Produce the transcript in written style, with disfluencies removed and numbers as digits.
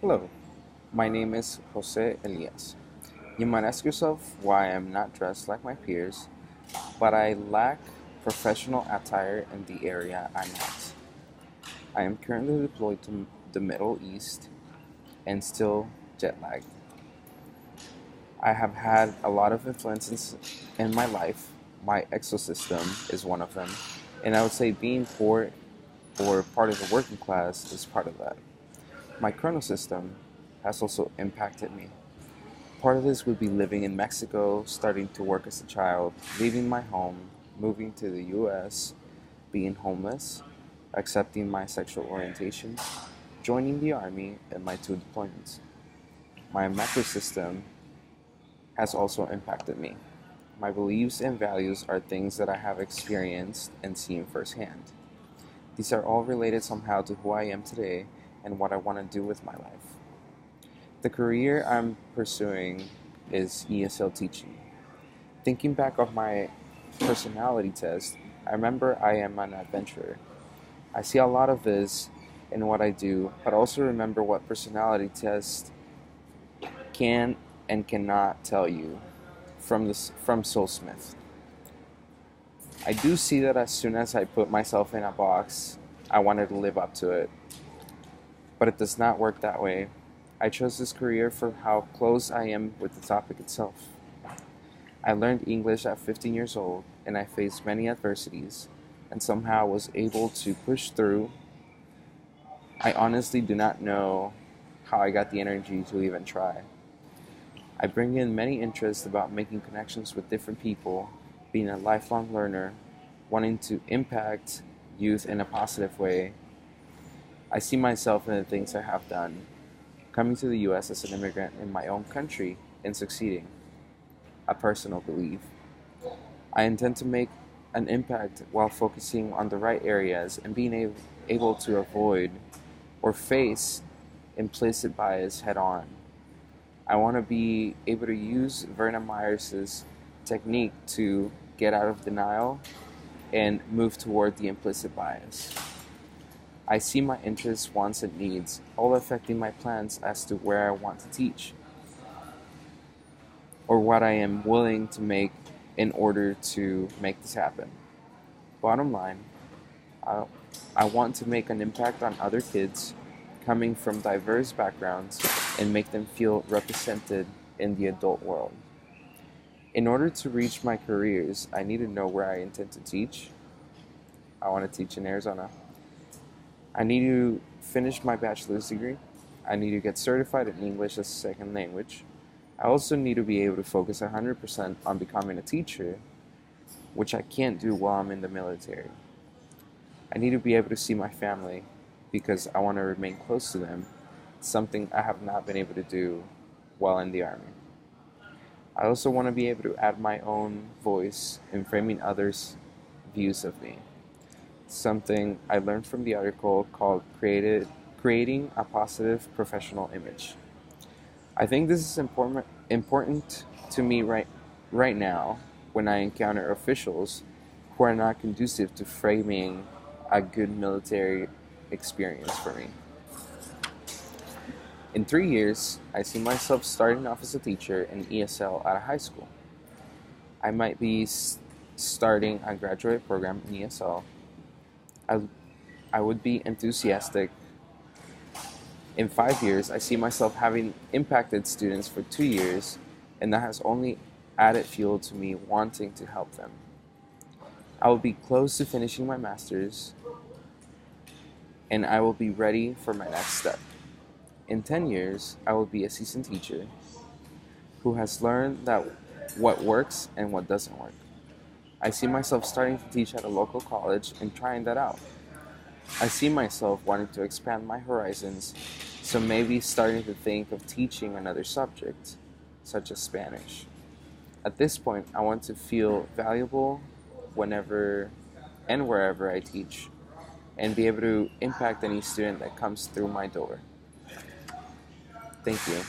Hello, my name is Jose Elias. You might ask yourself why I'm not dressed like my peers, but I lack professional attire in the area I'm at. I am currently deployed to the Middle East and still jet lagged. I have had a lot of influences in my life. My exosystem is one of them, and I would say being poor or part of the working class is part of that. My chronosystem has also impacted me. Part of this would be living in Mexico, starting to work as a child, leaving my home, moving to the US, being homeless, accepting my sexual orientation, joining the army, and my two deployments. My macro system has also impacted me. My beliefs and values are things that I have experienced and seen firsthand. These are all related somehow to who I am today and what I want to do with my life. The career I'm pursuing is ESL teaching. Thinking back of my personality test, I remember I am an adventurer. I see a lot of this in what I do, but also remember what personality test can and cannot tell you from Soul Smith. I do see that as soon as I put myself in a box, I wanted to live up to it, but it does not work that way. I chose this career for how close I am with the topic itself. I learned English at 15 years old, and I faced many adversities, and somehow was able to push through. I honestly do not know how I got the energy to even try. I bring in many interests about making connections with different people, being a lifelong learner, wanting to impact youth in a positive way. I see myself in the things I have done, coming to the US as an immigrant in my own country and succeeding, a personal belief. I intend to make an impact while focusing on the right areas and being able to avoid or face implicit bias head on. I want to be able to use Verna Myers' technique to get out of denial and move toward the implicit bias. I see my interests, wants, and needs all affecting my plans as to where I want to teach or what I am willing to make in order to make this happen. Bottom line, I, I want to make an impact on other kids coming from diverse backgrounds and make them feel represented in the adult world. In order to reach my careers, I need to know where I intend to teach. I want to teach in Arizona. I need to finish my bachelor's degree. I need to get certified in English as a second language. I also need to be able to focus 100% on becoming a teacher, which I can't do while I'm in the military. I need to be able to see my family because I want to remain close to them, something I have not been able to do while in the Army. I also want to be able to add my own voice in framing others' views of me, something I learned from the article called Creating a Positive Professional Image. I think this is important to me right now when I encounter officials who are not conducive to framing a good military experience for me. In 3 years, I see myself starting off as a teacher in ESL at a high school. I might be starting a graduate program in ESL. I, I would be enthusiastic. In 5 years, I see myself having impacted students for 2 years, and that has only added fuel to me wanting to help them. I will be close to finishing my master's, and I will be ready for my next step. In 10 years, I will be a seasoned teacher who has learned that what works and what doesn't work. I see myself starting to teach at a local college and trying that out. I see myself wanting to expand my horizons, so maybe starting to think of teaching another subject, such as Spanish. At this point, I want to feel valuable whenever and wherever I teach, and be able to impact any student that comes through my door. Thank you.